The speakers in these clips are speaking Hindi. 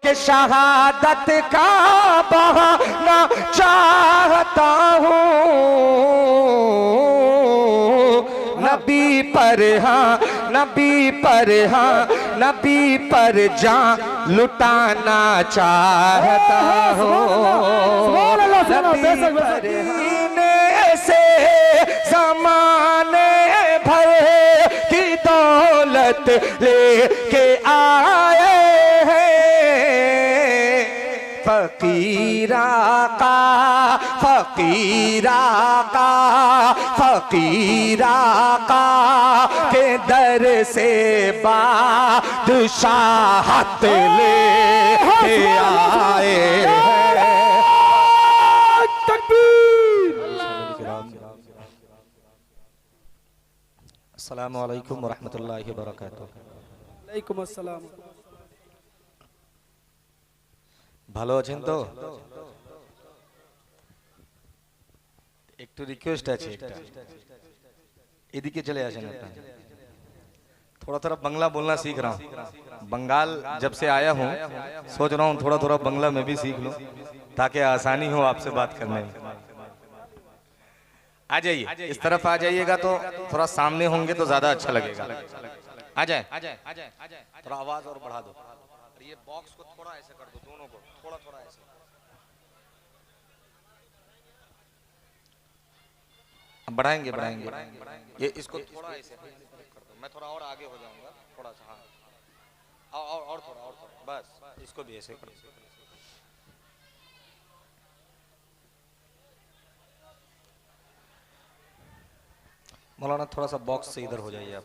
कि शहादत का बहाना चाहता हूँ, नबी पर हाँ, नबी पर हाँ, नबी पर जान लुटाना चाहता हूँ। नबी पर सीने से ज़माने भर की दौलत लेके आए फकीरा का, फकीरा का, फकीरा का के दर से बादशाहत ले आए हैं। अस्सलामु अलैकुम वरहमतुल्लाहि वबरकातुहू। वालेकुम अस्सलाम। ভালো আছেন তো? একটু রিকোয়েস্ট আছে, একটা এদিকে চলে আসেন আপনারা। थोड़ा थोड़ा बंगला बोलना सीख रहा हूँ। बंगाल जब से आया हूँ सोच रहा हूँ थोड़ा थोड़ा बंगला मैं भी सीख लूँ ताकि आसानी हो आपसे बात करने में। आ जाइए, इस तरफ आ जाइएगा तो थोड़ा सामने होंगे तो ज्यादा अच्छा लगेगा। आ जाए, थोड़ा आवाज और बढ़ा दो। ये बॉक्स को थोड़ा ऐसे कर दो, दोनों को थोड़ा थोड़ा ऐसे। बढ़ाएंगे बढ़ाएंगे, ये इसको थोड़ा ऐसे कर दो। मैं थोड़ा और आगे हो जाऊंगा, थोड़ा सा। हाँ, और थोड़ा, और थोड़ा, बस इसको भी ऐसे कर दो। मौलाना थोड़ा सा बॉक्स से इधर हो जाइए आप,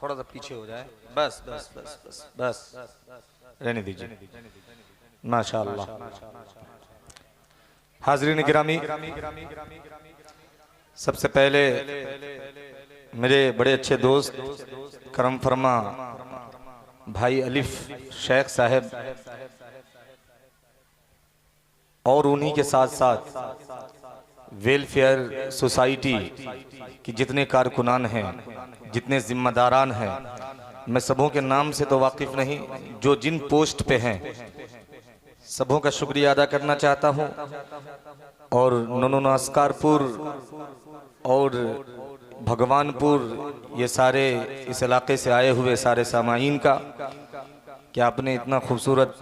थोड़ा सा पीछे हो जाए, बस बस बस बस बस, रहने दीजिए। माशाअल्लाह। हाज़रीन गिरामी, सबसे पहले मेरे बड़े अच्छे दोस्त करम फरमा भाई अलिफ शेख साहब और उन्हीं के साथ साथ वेलफेयर सोसाइटी के जितने कारकुनान हैं, जितने जिम्मेदारान हैं, मैं सबों के नाम से तो वाकिफ नहीं, जो जिन पोस्ट पे हैं सबों का शुक्रिया अदा करना चाहता हूं। और नोनोनास्कारपुर और भगवानपुर, ये सारे इस इलाके से आए हुए सारे सामाईन का कि आपने इतना खूबसूरत,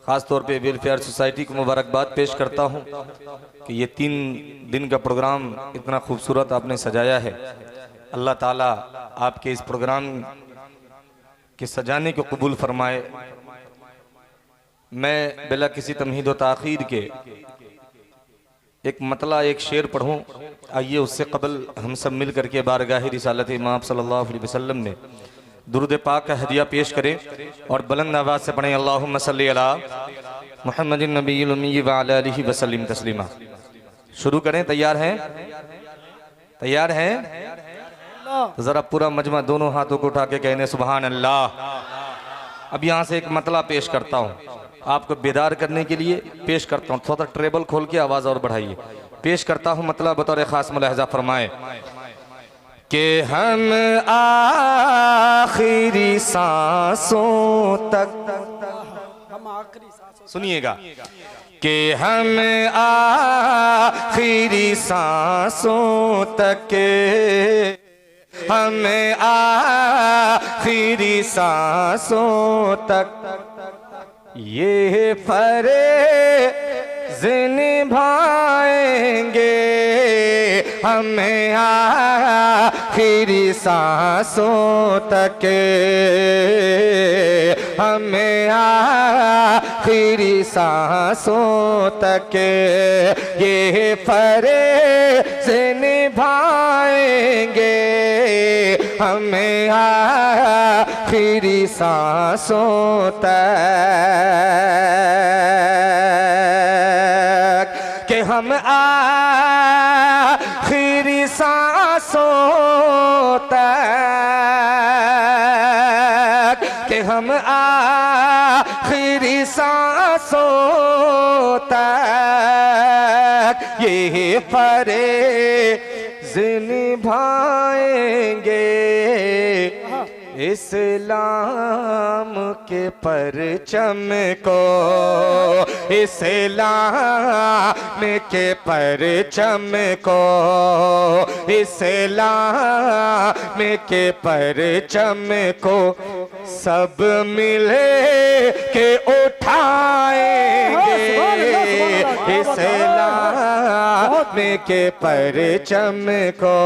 ख़ास तौर पे वेलफेयर सोसाइटी को मुबारकबाद पेश करता हूं कि ये 3 दिन का प्रोग्राम इतना खूबसूरत आपने सजाया है। अल्लाह ताला आपके इस प्रोग्राम के सजाने को कबूल फरमाए। मैं बिला किसी तमहीद व ताख़ीर के एक मतला, एक शेर पढ़ूं। आइए उससे कबल हम सब मिल करके बारगाह रिसालत इमाम सल्लल्लाहु अलैहि वसल्लम में दुरूद पाक का हदिया पेश करें और बुलंद आवाज़ से पढ़ें अल्लाहुम्मा सल्ली अला मुहम्मदिन नबिय्यिल उम्मी व अला आलिहि वसल्लम तस्लीमा। शुरू करें, तैयार हैं? तैयार हैं? तो जरा पूरा मजमा दोनों हाथों को उठा के कहने सुभान अल्लाह। अब यहाँ से एक मतला पेश करता हूँ, आपको बेदार करने के लिए पेश करता हूँ। थोड़ा ट्रेबल खोल के आवाज़ और बढ़ाइए। पेश करता हूँ मतला, बतौर ख़ास मुलाहज़ा फरमाए कि हम आखिरी सांसों तक, हम आखिरी सांसों, सुनिएगा, कि हम आखिरी सांसों तक, हम आखिरी सांसों तक ये फर्ज़ निभाएंगे, हमें आखिरी सांसों तक, हमें आखिरी सांसों तक ये फर्ज़ निभाएंगे, हमें आखिरी सांसों तक, कि हम आखिरी सांसों तक, कि हम आखिरी सांसों तक ये फर्ज़ निभाएंगे, इस्लाम के परचम को, इस्लाम के परचम को, इस्लाम के परचम को सब मिले के उठाएंगे। इस्लाम के परचम को,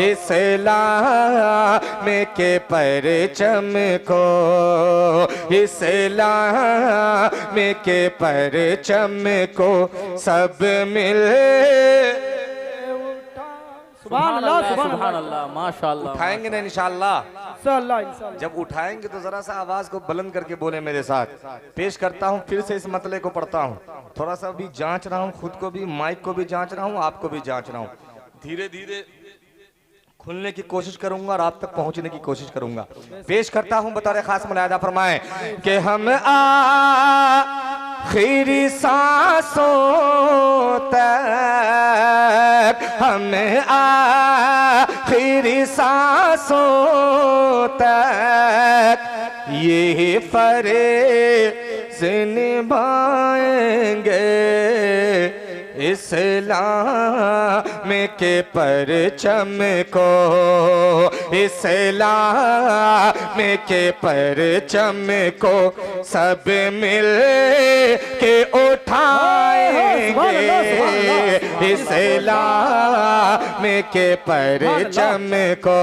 इस्लाम के परचम को, इस्लाम के परचम को सब मिल सुभान अल्लाह, सुभान सुभान अल्लाह, माशाअल्लाह। उठाएंगे ना इंशाअल्लाह। इंशाअल्लाह। जब उठाएंगे तो जरा सा आवाज को बुलंद करके बोले मेरे साथ। पेश करता हूँ फिर से इस मतले को पढ़ता हूँ। थोड़ा सा भी जांच रहा हूँ, खुद को भी, माइक को भी जांच रहा हूँ, आपको भी जांच रहा हूँ। धीरे धीरे खुलने की कोशिश करूंगा और आप तक पहुंचने की कोशिश करूंगा। पेश करता हूं बतौर खास मुलाहिदा फरमाएं कि हम आखिरी सांसों तक, हम आखिरी सांसों तक ये फर्ज निभाएंगे। इस्लाम के परचम को, इस्लाम के परचम को सब मिल के उठाएंगे। इस्लाम के परचम को,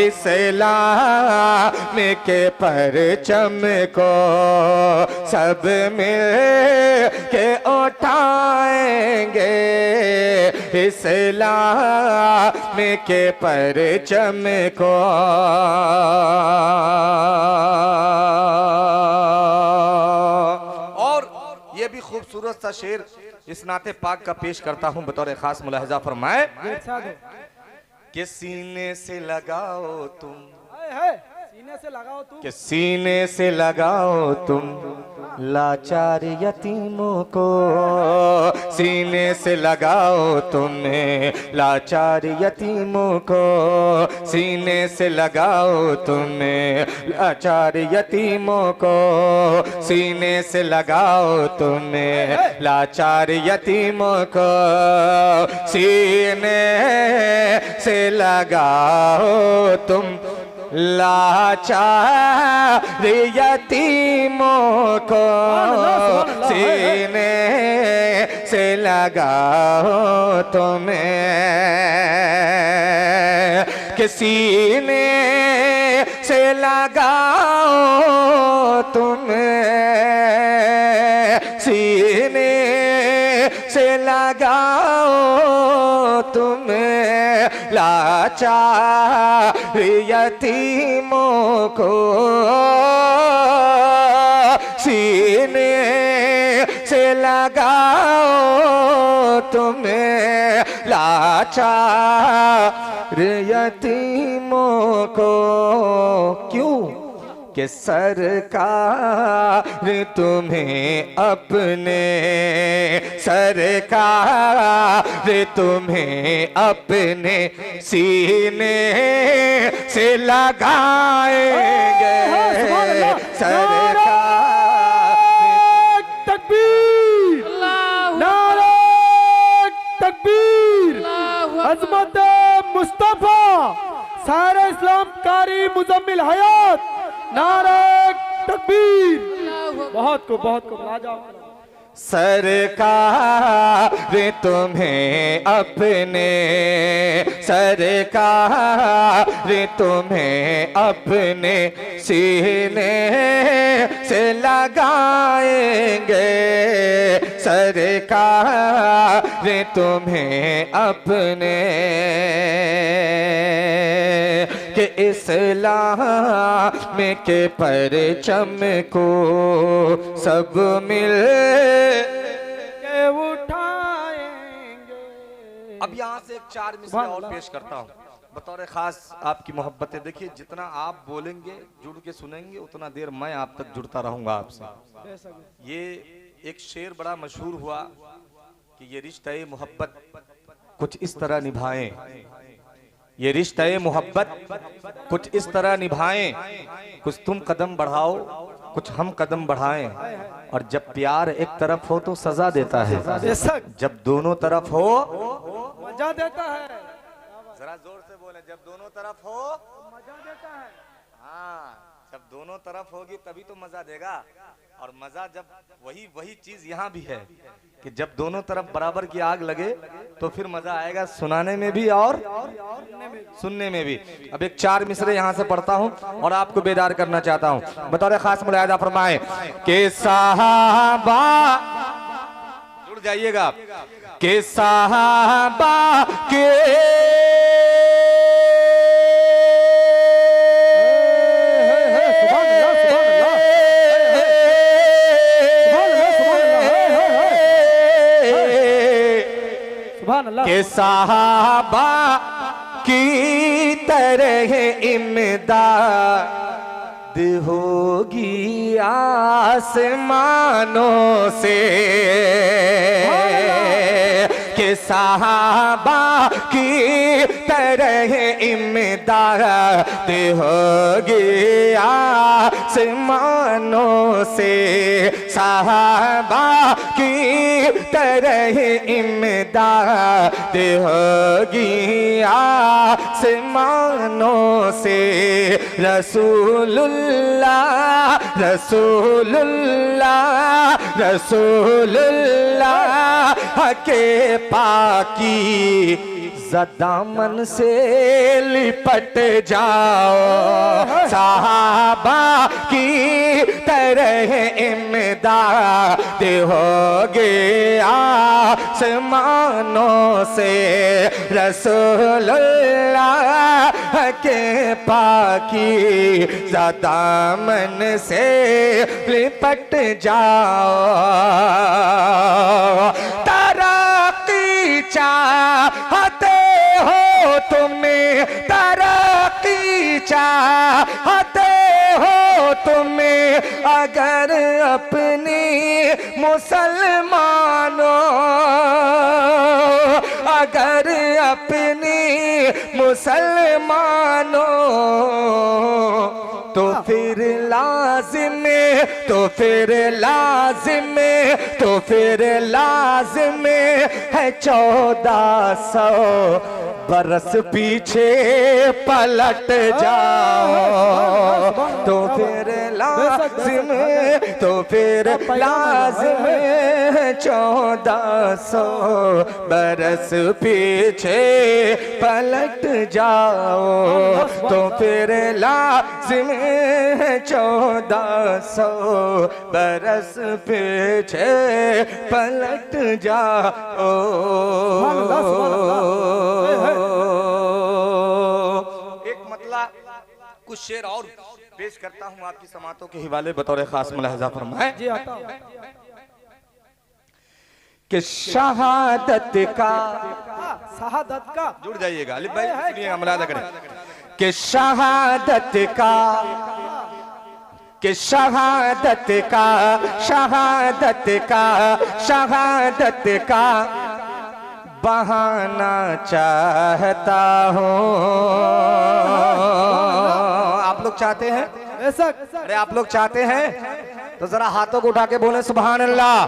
इस्लाम के परचम को सब मिल के उठाएंगे। इस्लाम के परचम को और ये भी खूबसूरत सा शेर इस नाते पाक का पेश करता हूं बतौर खास मुलाहिजा फरमाए कि सीने से लगाओ तुम, सीने से लगाओ तुम, कि सीने से लगाओ तुम लाचार यतीमों को, सीने से लगाओ तुम्हें लाचार यतीमों को, सीने से लगाओ तुम्हें लाचार यतीमों को, सीने से लगाओ तुम्हें लाचार यतीमों को, सीने से लगाओ तुम लाचार यतीमों को, सीने से लगाओ तुम्हें, कि सीने से लगाओ तुम्हें, सीने से लगाओ तुम्हें लाचार यतीमों को, सीने से लगाओ तुम्हें लाचार यतीमों को। क्यों? कि सरकार तुम्हें अपने, सरकार तुम्हें अपने सीने से लगाएंगे। सरकार तकबीर, नारे तकबीर, अज़मत मुस्तफा सारे इस्लाम कारी मुजम्मिल हयात, नारे तकबीर। बहुत को राजा। सरकार तुम्हें अपने, सरकार तुम्हें अपने सीने से लगाएंगे। सरकार तुम्हें अपने, कि इस्लाम के परचम को सब मिल के उठाएंगे। अब यहाँ से एक 4 मिसरे और पेश करता हूँ बतौर खास आपकी मोहब्बतें। देखिए, जितना आप बोलेंगे, जुड़ के सुनेंगे, उतना देर मैं आप तक जुड़ता रहूंगा आपसे। ये एक शेर बड़ा मशहूर हुआ कि ये रिश्ता मोहब्बत कुछ इस तरह निभाएं ये रिश्ता मोहब्बत कुछ इस तरह निभाएं, कुछ तुम कदम बढ़ाओ कुछ हम कदम बढ़ाएं। और जब प्यार एक तरफ हो तो सजा देता है, जब दोनों तरफ हो मजा देता है। जरा जोर से बोले, जब दोनों तरफ हो मजा देता है। हाँ, जब दोनों तरफ होगी तभी तो मजा देगा। और मजा जब वही चीज यहाँ भी है कि जब दोनों तरफ बराबर की आग लगे तो फिर मजा आएगा सुनाने में भी और सुनने में भी। अब एक 4 मिसरे यहाँ से पढ़ता हूँ और आपको बेदार करना चाहता हूँ। बतौर खास मुलाहिजा फरमाए कि साहबा, जुड़ जाइएगा, कि साहबा के के साहबा की तरह इमदाद होगी आसमानों से, के साहबा की तरह इमदाद होगी आसमानों से, साहबा की तरह इमदाद होगी आसमानों से। रसूलुल्लाह रसूलुल्लाह रसूलुल्लाह के पाकी दामन से लिपट जाओ, साहबा की तरह इमदाद होगे आसमानों से। रसूलुल्लाह के पाकी दामन से लिपट जाओ, तरक्की चाहते हो तुम्हें, तरक्की चाहते हो तुम्हें, अगर अपनी मुसलमानों, अगर अपनी मुसलमानों, तो फिर लाजिम, तो फिर लाजिम, तो फिर लाजिम है 1400 बरस पीछे पलट जाओ, तो फिर लाजिम, तो फिर लाजिम 1400 बरस पीछे पलट जाओ, तो फिर लाजिम 1400 बरस पीछे पलट जाओ। एक मतला कुछ शेर और पेश करता हूँ आपकी समातों के हिवाले, बतौर खास मुलाहजा फरमाए कि शहादत का, शहादत का, जुड़ जाइएगा अली भाई, सुनिएगा मुलाहजा करें कि शहादत का, कि शहादत का, शहादत का, शहादत का बहाना चाहता हूँ। आप लोग चाहते हैं? अरे आप लोग चाहते हैं तो जरा हाथों को उठा के बोले सुभान अल्लाह।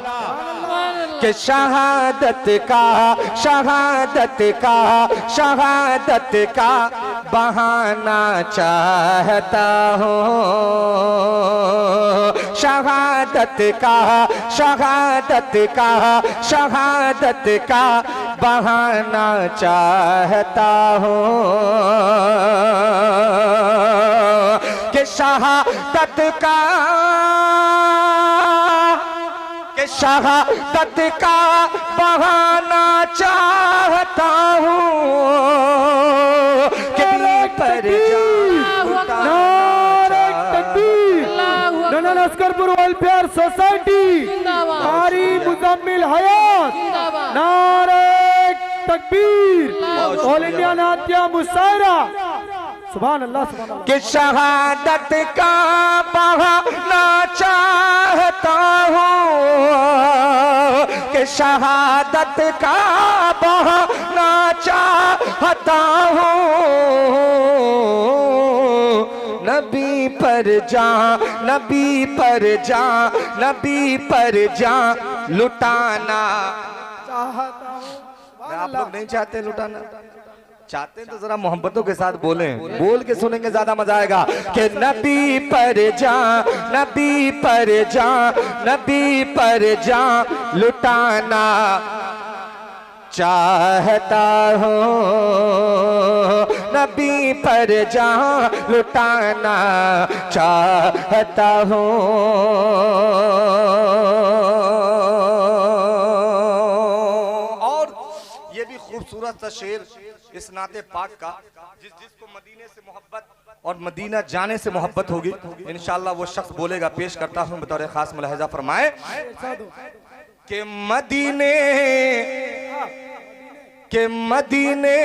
कि शहादत का, शहादत का, शहादत का बहाना चाहता हूँ, शहादत का, शहादत का, शहादत का बहाना चाहता हूँ, कि शहादत का, कि शहादत का बहाना चाहता हूँ, कि पर लश्करपुर वेलफेयर सोसाइटी कारी मुजम्मिल हयात, नारे तकबीर, ऑल इंडिया नात्या मुशायरा। सुभान अल्लाह, सुभान अल्लाह। कि शहादत का बहाना चाहता हूँ, कि शहादत का बहाना चाहता चाहता हूँ नबी पर जा, नबी पर जा, नबी पर जा लुटाना चाहता हूँ। आप लोग नहीं चाहते लुटाना? चाहते हैं तो जरा मोहब्बतों के साथ बोलें, बोल के सुनेंगे ज्यादा मजा आएगा। कि नबी पर जा, नबी पर जा, नबी पर जा लुटाना चाहता हूँ, नबी पर जा लुटाना चाहता हूँ। और ये भी खूबसूरत सा शेर इस नाते पाक का, जिसको मदीने से मोहब्बत और मदीना जाने से मोहब्बत होगी इंशाअल्लाह वो शख्स बोलेगा। पेश करता हूँ बतौर खास मुलाहिजा फरमाए कि मदीने के मदीने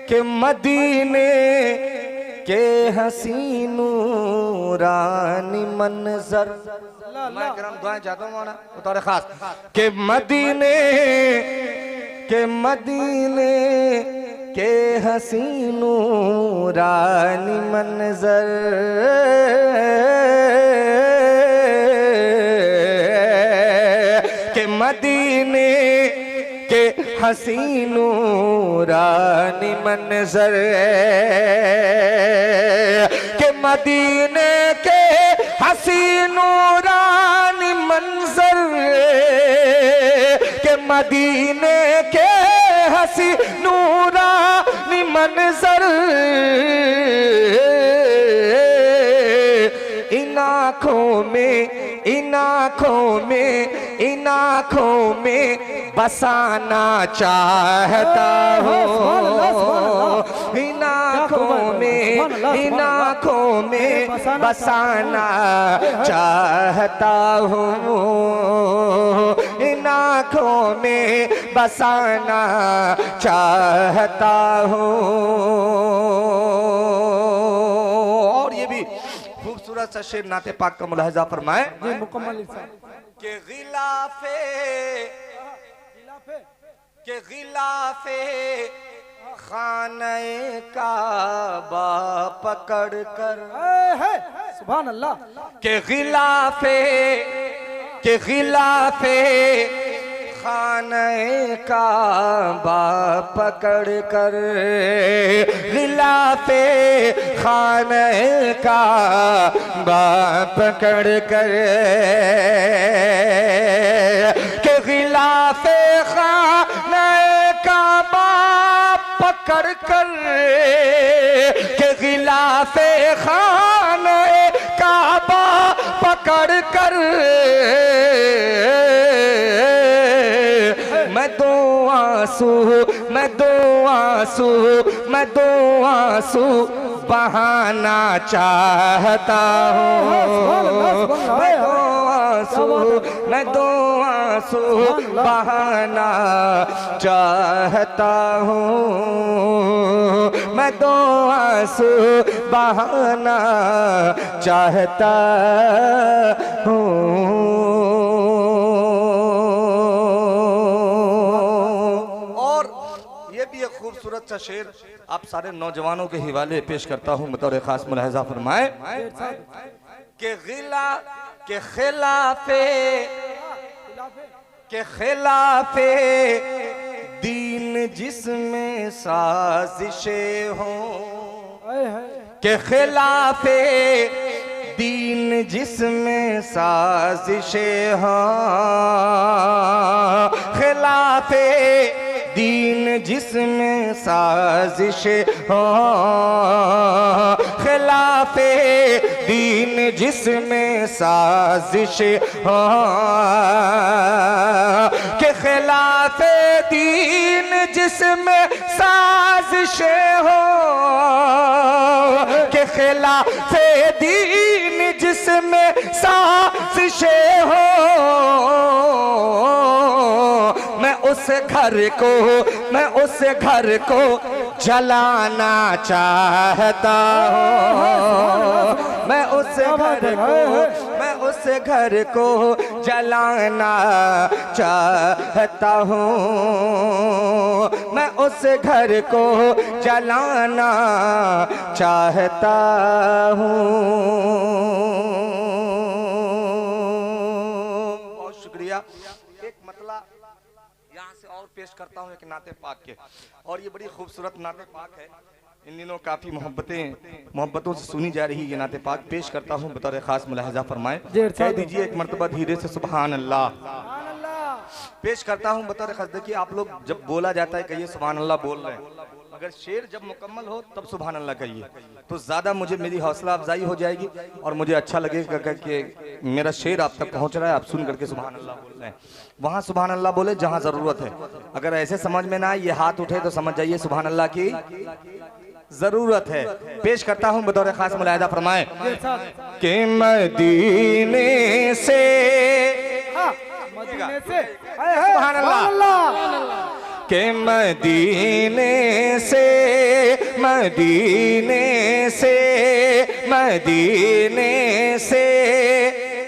के मदीने के हसीनू रानी मंजर। मैं दुआएं चाहता हूँ मौलाना बतौर खास के मदीने के मदीने के हसीनू रानी मंजर के मदीने के हसीनू रानी मंजर के मदीने के हसीनू रानी मंजर के मदीने के हसी नूरानी मंजर इन आँखों में, इन आँखों में, इन आँखों में बसाना चाहता हूँ। इन आँखों में, इन आँखों में बसाना चाहता हूँ। इन आँखों में बसाना चाहता हूँ। और ये भी खूबसूरत सा शेर नाते पाक का मुलाहिजा फरमाए के गिलाफे खाने काबा पकड़ कर सुभान अल्लाह के गिलाफे खाने काबा पकड़ कर गिलाफे खाने काबा पकड़ कर के गिलाफे खाने काबा पकड़ कर के गिलाफे खाने काबा पकड़ कर मैं दो आंसू, मैं दो आंसू, मैं दो आंसू बहाना चाहता हूँ। मैं दो आंसू, मैं दो आंसू बहाना चाहता हूँ। मैं दो आंसू बहाना चाहता हूँ। खूबसूरत सा शेर आप सारे नौजवानों के हिवाले पेश करता हूँ बतौर खास मुलाहिजा फरमाए के खिलाफे दीन जिसमें साजिशें हों के खिलाफे दीन जिसमें साजिशें हों खिलाफे दीन जिसमें साजिशें हों खिलाफे दीन जिसमें साजिशें हों के खिलाफे दीन जिसमें साजिशें हों के खिलाफे दीन जिसमें साजिशें हों मैं उस घर को जलाना चाहता हूँ। मैं उस घर को जलाना चाहता हूँ। मैं उस घर को जलाना चाहता हूँ। बहुत शुक्रिया। एक मतला यहाँ से और पेश करता हूँ एक नाते पाक के, और ये बड़ी खूबसूरत नाते पाक है। इन दिनों काफ़ी मोहब्बतों से सुनी जा रही ये नाते पाक पेश करता हूँ, बतौर ख़ास मुलाहजा फरमाएं। कह दीजिए एक मरतबा धीरे से सुभान अल्लाह। पेश करता हूँ बतौर ख़ास। देखिए आप लोग जब बोला जाता है कहिए सुभान अल्लाह बोल रहे हैं, अगर शेर जब मुकम्मल हो तब सुभान अल्लाह कहिए, तो ज़्यादा मुझे मेरी हौसला अफजाई हो जाएगी और मुझे अच्छा लगेगा कि मेरा शेर आप तक पहुँच रहा है, आप सुन करके सुभान अल्लाह बोल रहे हैं। वहाँ सुभान अल्लाह बोले जहाँ ज़रूरत है। अगर ऐसे समझ में ना आए ये हाथ उठे तो समझ जाइए सुभान अल्लाह की ज़रूरत है। पेश करता हूँ बतौर ख़ास मुलाहिदा फरमाएं कि मदीने से सुभान अल्लाह के मदीने से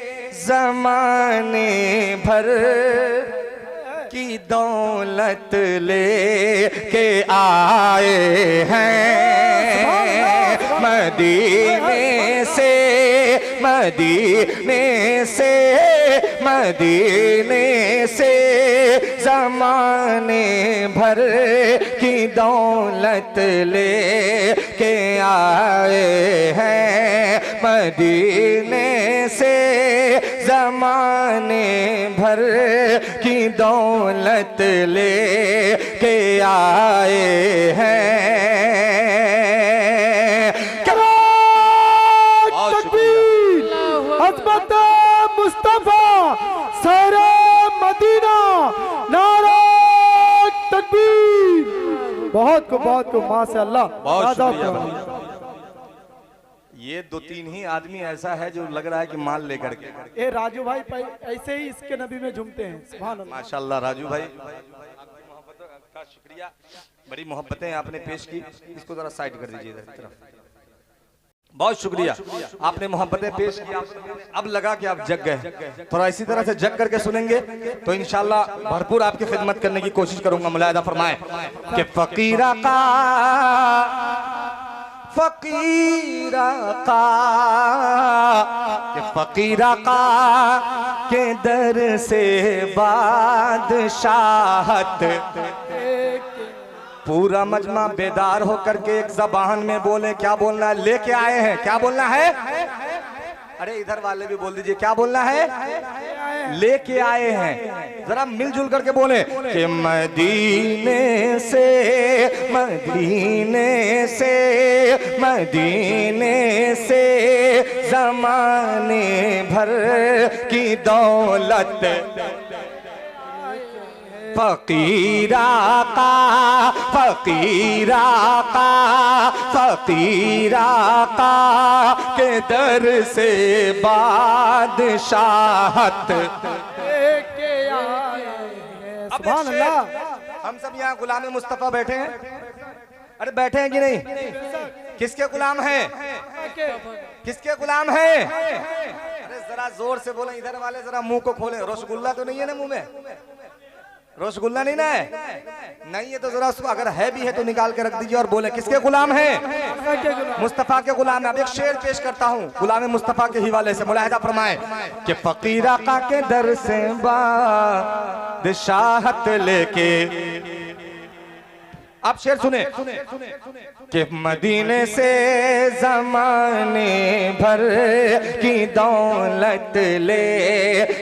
ज़माने भर की दौलत ले के आए हैं। मदीने से ज़माने भर की दौलत ले के आए हैं। मदीने से ज़माने भर की दौलत ले के आए हैं। अज़मत मुस्तफा सारे मदीना नारा तकबीर। बहुत को माशाअल्लाह। बहुत शुक्रिया भाई। ये दो तीन ही आदमी ऐसा है जो लग रहा है कि माल लेकर के ए राजू भाई ऐसे ही इसके नबी में झूमते हैं। सुभान अल्लाह। माशाअल्लाह राजू भाई का शुक्रिया, बड़ी मोहब्बतें आपने पेश की। इसको जरा साइड कर दीजिए इधर तरफ। बहुत शुक्रिया, आपने मोहब्बतें पेश की। अब लगा कि आप जग गए, थोड़ा इसी तरह से जग करके सुनेंगे तो इंशाल्लाह भरपूर आपकी खिदमत करने की कोशिश करूंगा। मुलाहिदा फरमाएं कि फकीरा का के दर से बादशाहत। पूरा मजमा बेदार होकर के एक ज़बान में बोले, क्या बोलना है? लेके आए हैं। क्या बोलना है? अरे इधर वाले भी बोल दीजिए, क्या बोलना है? लेके आए हैं। जरा मिलजुल करके बोले कि मदीने से ज़माने भर की दौलत फकीरा का के दर से बादशाहत। सुभान अल्लाह। हम सब यहाँ गुलाम मुस्तफा बैठे हैं। अरे बैठे हैं कि नहीं? किसके गुलाम हैं? किसके गुलाम हैं? अरे जरा जोर से बोले, इधर वाले जरा मुंह को खोले। रसगुल्ला तो नहीं है ना मुंह में? रसगुल्ला नहीं ना है? नहीं है तो जरा अगर है भी है तो निकाल के रख दीजिए और बोले किसके गुलाम हैं? मुस्तफा के गुलाम है। अब एक शेर पेश करता हूँ गुलाम मुस्तफा के हिवाले से। मुलाहिदा फरमाएं कि फकीरा का के दर से बादशाहत लेके। आप शेर सुने कि मदीने से ज़माने भर की दौलत ले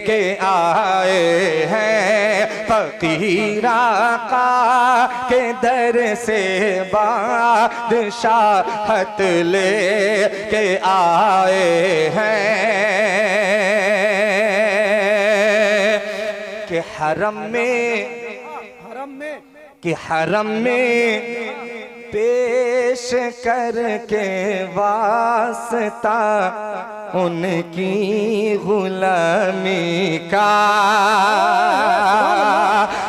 के आए हैं। फकीरा का के दर से बादशाहत ले के आए हैं कि हरम में पेश करके वास्ता उनकी गुलामी का।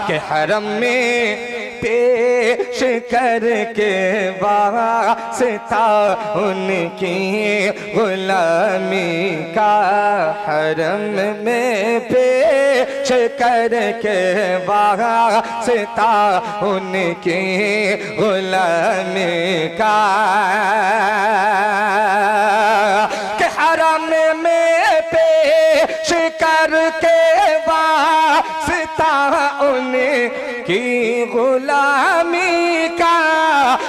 कि हरम में पेश करके वास्ता उनकी गुलामी का। हरम में पेश करके वास्ता उनकी गुलामी का कि हरम में पेश करके वास्ता उनकी गुलामी का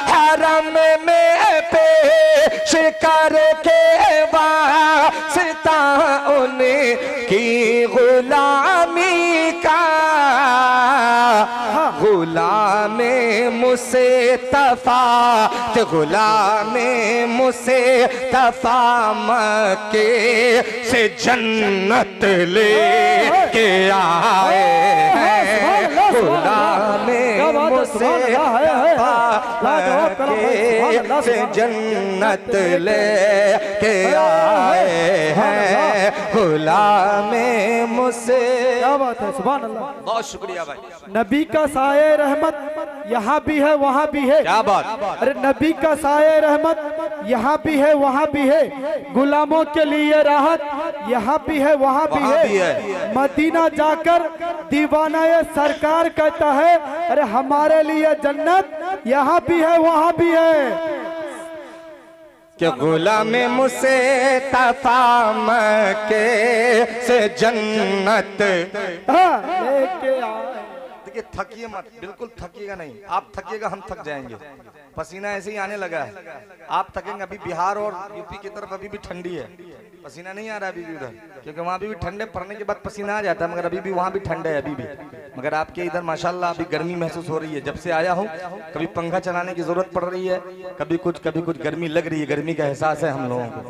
हरम में पेश करके वास्ता उनकी गुलामी का गुलाम मुस्तफा गुलाम मुस्तफा मक्के से जन्नत ले के आए हैं गुलाम मुस्तफा मक्के से जन्नत ले के आए हैं गुलाम मुझसे। क्या बात है, सुभान अल्लाह। बहुत शुक्रिया भाई। नबी का साये रहमत यहाँ भी है वहाँ भी है। क्या बात। अरे नबी का साये रहमत यहाँ भी है वहाँ भी है, गुलामों के लिए राहत यहाँ भी है वहाँ भी है। मदीना जाकर दीवाना ये सरकार कहता है अरे हमारे लिए जन्नत यहाँ भी है वहाँ भी है। कि गुलाम मुस्तफा मक्के से जन्नत लेके आए। देखिए थकिए मत, बिल्कुल थकिएगा नहीं। आप थकिएगा हम थक जाएंगे, पसीना ऐसे ही आने लगा है। आप थकेंगे। अभी बिहार और यूपी की तरफ अभी भी ठंडी है, पसीना नहीं आ रहा अभी भी उधर, क्योंकि वहाँ भी ठंडे पड़ने के बाद पसीना आ जाता है, मगर अभी भी वहाँ भी ठंड है अभी भी। मगर आपके इधर माशाल्लाह अभी गर्मी महसूस हो रही है। जब से आया हूँ कभी पंखा चलाने की जरूरत पड़ रही है, कभी कुछ गर्मी लग रही है। गर्मी का एहसास है हम लोगों को।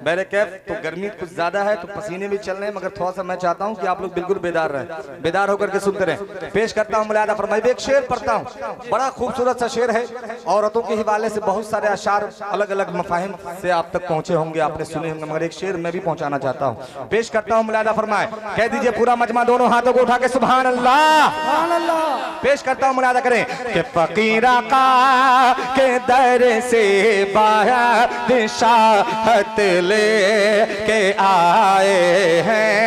मेरे कैफ तो गर्मी कुछ ज्यादा है तो पसीने भी चल रहे हैं, मगर थोड़ा सा मैं चाहता हूँ कि आप लोग बिल्कुल बेदार रहें, बेदार होकर के सुनते रहें। पेश करता हूँ मुलादा फरमाइए। एक शेर पढ़ता हूँ, बड़ा खूबसूरत सा शेर है। औरतों के हवाले से बहुत सारे अशार अलग अलग मफाहिम से आप तक पहुंचे होंगे, आपने सुने होंगे, मगर एक शेर मैं भी पहुंचाना चाहता हूं। पेश करता हूं, मुलादा फरमाए। कह दीजिए पूरा मजमा दोनों हाथों को उठा के सुभान अल्लाह। सुभान अल्लाह। पेश करता हूं, मुलादा करें कि फकीर आका के दर से बादशाहत ले के आए हैं।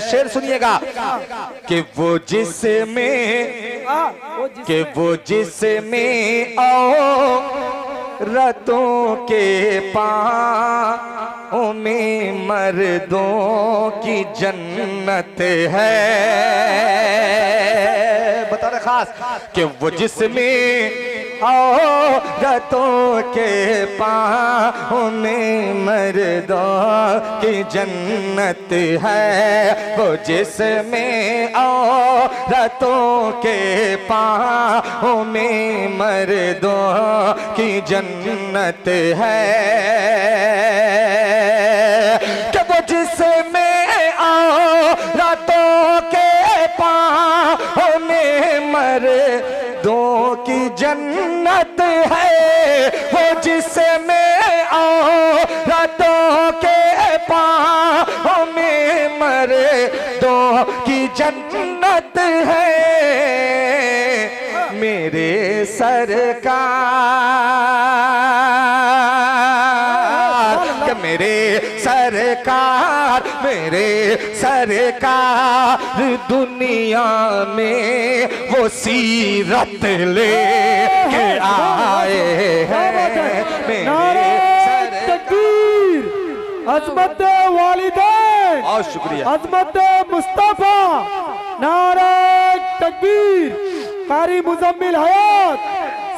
शेर सुनिएगा कि वो जिसमें औरतों के पाँव में मर्दों की जन्नत है। बता रहे खास कि वो जिसमें औरतों के पाँव में मर्दों की जन्नत है। वो जिसमें औरतों के पाँव में मर्दों की जन्नत है। कि वो जिसमें औरतों के पाँव में मर्दों की जन्नत है। वो जिसमें औरतों के पाँव में मर्दों की जन्नत है। मेरे सरकार मेरे सरकार दुनिया में वो सीरत ले के आए हैं। मेरे तकबीर, अज़मत वालिदैन, बहुत शुक्रिया, अज़मत मुस्तफा, नारे तकबीर, कारी मुज़म्मिल हयात।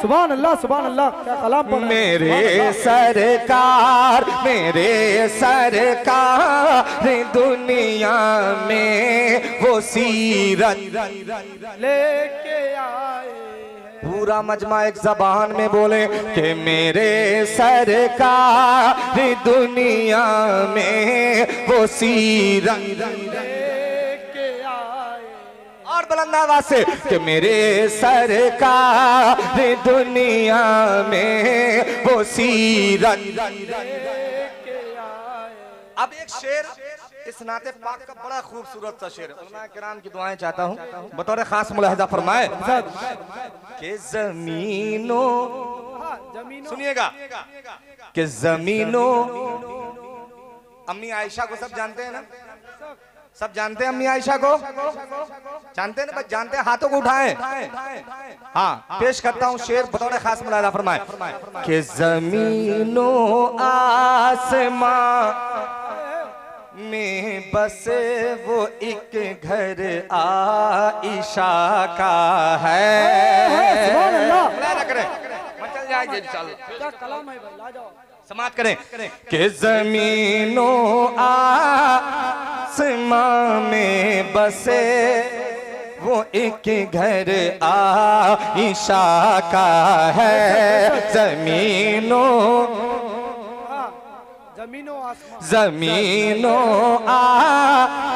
सुभान अल्लाह, सुभान अल्लाह। क्या कलाम पढ़ा। मेरे सरकार दुनिया में वो सीरत लेके आए। पूरा मजमा एक जबान में बोले कि मेरे सरकार दुनिया में वो सीरत लेके आए। और बुलंद आवाज से कि मेरे सरकार दुनिया में वो सीरत लेके आए। अब एक शेर इस नाते पाक का बड़ा खूबसूरत सा शेर उलमा किराम की दुआएं चाहता हूँ बतौर खास मुलाहिजा फरमाए कि जमीनों, सुनिएगा कि जमीनों अम्मी आयशा को सब जानते हैं ना? सब जानते हैं अम्मी आयशा को? जानते हैं ना? बस जानते हैं, हाथों को उठाएं। हाँ, पेश करता हूँ शेर बतौर खास मुलाहिजा फरमाएं कि ज़मीनो आसमां में बसे वो एक घर आइशा का है। मुलाहिजा करें, चल जाएगी इंशाअल्लाह। क्या कलाम है भाई, ला जाओ। समाप्त करें कि ज़मीनो आसमां में बसे वो एक घर आइशा का है। ज़मीनो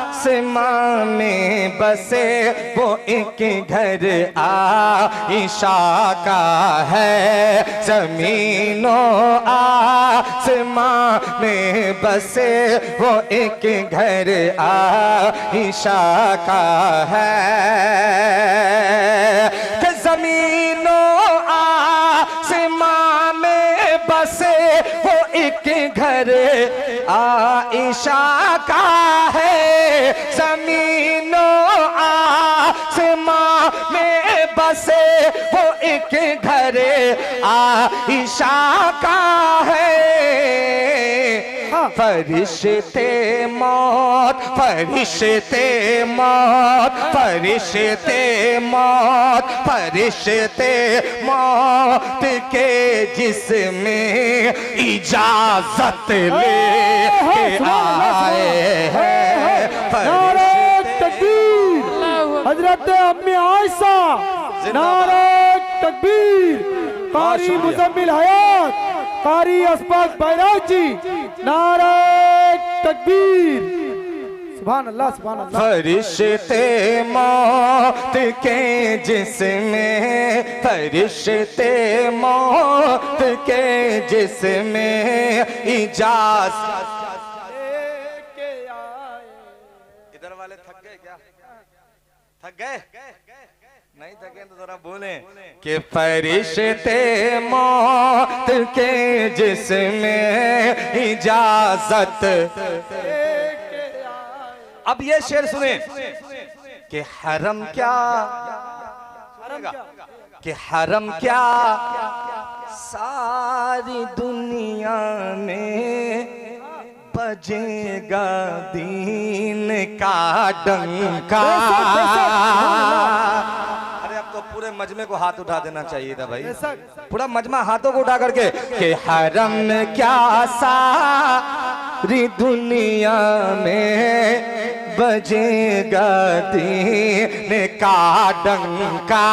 आसमां में बसे वो एक घर आइशा का है। ज़मीनो आसमां में बसे वो एक घर आइशा का है। कि ज़मीनो आसमां में बसे वो एक घर आइशा का है। ज़मीनो आसमां में बसे वो एक घर आइशा का है। फरिश्ते मौत, फरिश्ते मौत, फरिश्ते मौत, फरिश्ते मौत के जिसमें इजाजत ले के आए हैं। हजरत अम्मी आयशा, नारे तकबीर। कारी मुजम्मिल हयात, कारी असफाक बैराजी, नारे तकबीर। सुभान अल्लाह, सुभान अल्लाह। फरिश्ते मौत के जिसमें, फरिश्ते मौत के जिसमें इजाजत। इधर वाले थक गए क्या? थक गए? नहीं थके तो जरा बोले कि फरिश्ते मौत के जिसमें इजाजत। अब ये शेर सुने कि हरम क्या, कि हरम क्या सारी दुनिया में बजेगा दीन का डंका। अरे अब तो पूरे मजमे को हाथ उठा देना चाहिए था भाई, पूरा मजमा हाथों को उठा करके कि हरम क्या सारी दुनिया में बजेगा दीन का डंका।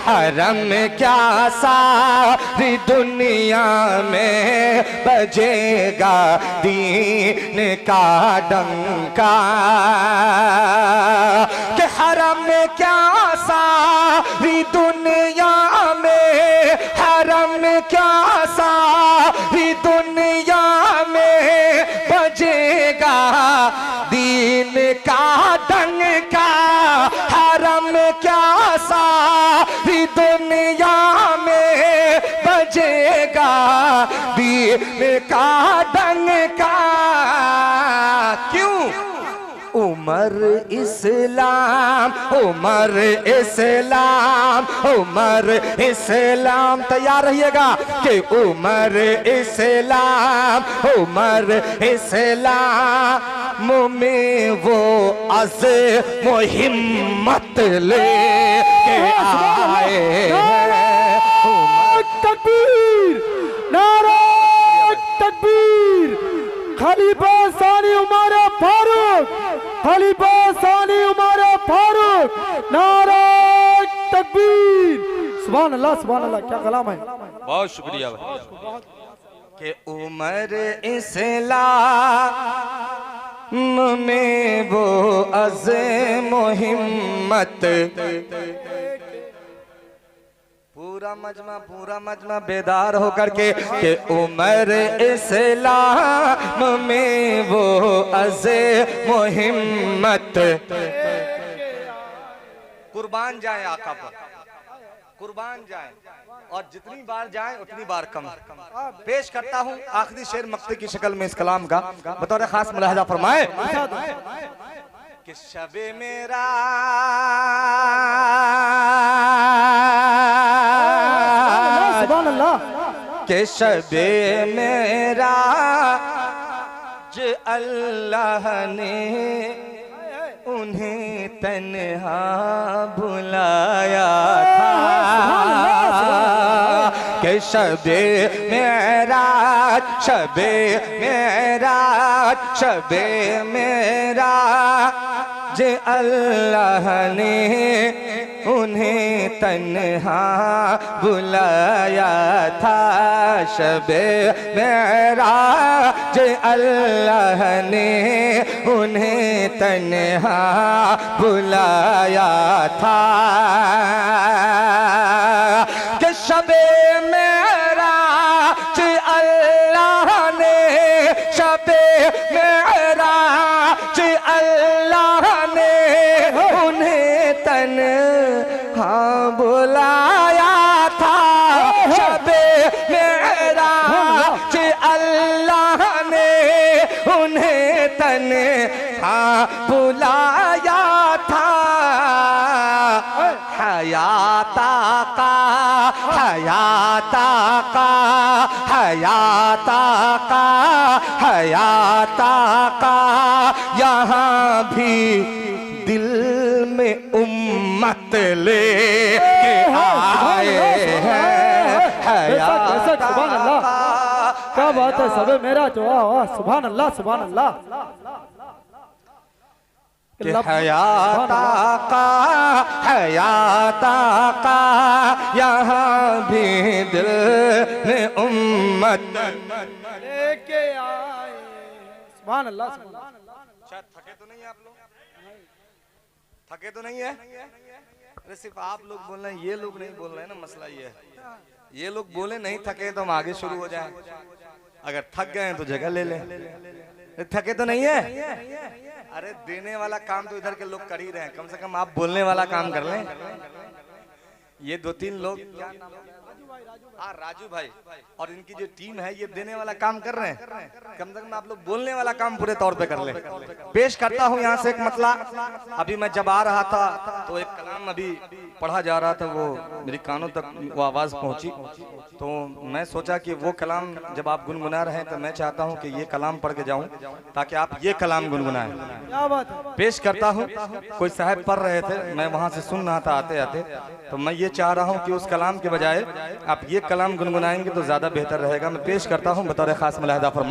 हरम क्या सारी दुनिया में बजेगा दीन का डंका। कि हरम क्या सारी दुनिया में, हरम क्या सारी दुनिया में बजेगा दीन का डंका। हरम क्या सारी दुनिया में बजेगा दीन का डंका। क्यों? उमर इस्लाम, उमर इस्लाम, उमर इस्लाम। तैयार रहिएगा कि उमर इस्लाम, उमर इस्लाम में वो अज़्म हिम्मत ले के आए हैं। तकबीर, नारा तकबीर। खलीफा सानी उमर फारूक, खलीफा सानी उमर फारूक, नारा तकबीर। सुभान अल्लाह, सुभान अल्लाह। क्या कलाम है, बहुत शुक्रिया भाई। कि उमर इस्लाम में वो अज़्म हिम्मत। पूरा मजमा बेदार होकर के कि उमर इस्लाम में वो अज़्म हिम्मत। कुर्बान जाए आका पर, कुर्बान जाए और जितनी बार जाए उतनी बार कम। पेश करता हूँ आखिरी शेर मक्ते की शक्ल में इस कलाम का, बतौर खास मुलाहिजा फरमाए कि शबे मेरा सुभान अल्लाह के शबे मेरा जो अल्लाह ने उन्हें तन्हा बुलाया था कि शबे मेरा शबे मेरा शबे मेरा जे अल्लाह ने उन्हें तन्हा बुलाया था शबे मेरा जे अल्लाह ने उन्हें तन्हा बुलाया था कि शबे मेरा जे अल्लाह ने शबे मेरा जे अल्लाह ने उन्हें तन्हा बुलाया था शबे मेरा जे अल्लाह ने उन्हें तन्हा बुलाया था हयाता का हयाता का हयाता का हयाता का यहाँ भी दिल में उम्मत ले के आए हैं हयाता का। क्या बात है सबे मेरा जो सुभान अल्लाह सुभान अल्लाह कि हयाता का हयाता का यहाँ भी दिल में उम्मत लेके आए सुभान अल्लाह सुभान अल्लाह। शायद थके तो नहीं है आप लोग, थके तो नहीं है? अरे सिर्फ आप लोग बोल रहे हैं, ये लोग नहीं बोल रहे हैं ना, मसला ये है। ये लोग बोले नहीं थके तो हम आगे शुरू हो जाएं, अगर थक गए तो जगह ले लें। थके तो नहीं है? अरे देने वाला काम तो इधर के लोग कर ही रहे हैं, कम से कम आप बोलने वाला काम कर लें। ये दो तीन लोग हाँ राजू भाई और इनकी जो टीम है ये देने वाला काम कर रहे हैं, कम से कम आप लोग बोलने वाला काम पूरे तौर पे कर ले। पेश करता हूँ यहाँ से एक मतला। अभी मैं जब आ रहा था तो एक कलाम अभी पढ़ा जा रहा था, वो मेरी कानों तक वो आवाज पहुंची, तो मैं सोचा कि वो कलाम जब आप गुनगुना रहे हैं तो मैं चाहता हूँ कि ये कलाम पढ़ के जाऊँ ताकि आप ये कलाम गुनगुनाएं। क्या बात है। पेश करता हूँ, कोई साहब पढ़ रहे थे, मैं वहां से सुन रहा था आते आते, तो मैं ये चाह रहा हूँ कि उस कलाम के बजाय आप ये कलाम गुनगुनाएंगे तो ज्यादा बेहतर रहेगा। मैं पेश करता हूँ बतौर खास मुलाहिजा फरमाएं।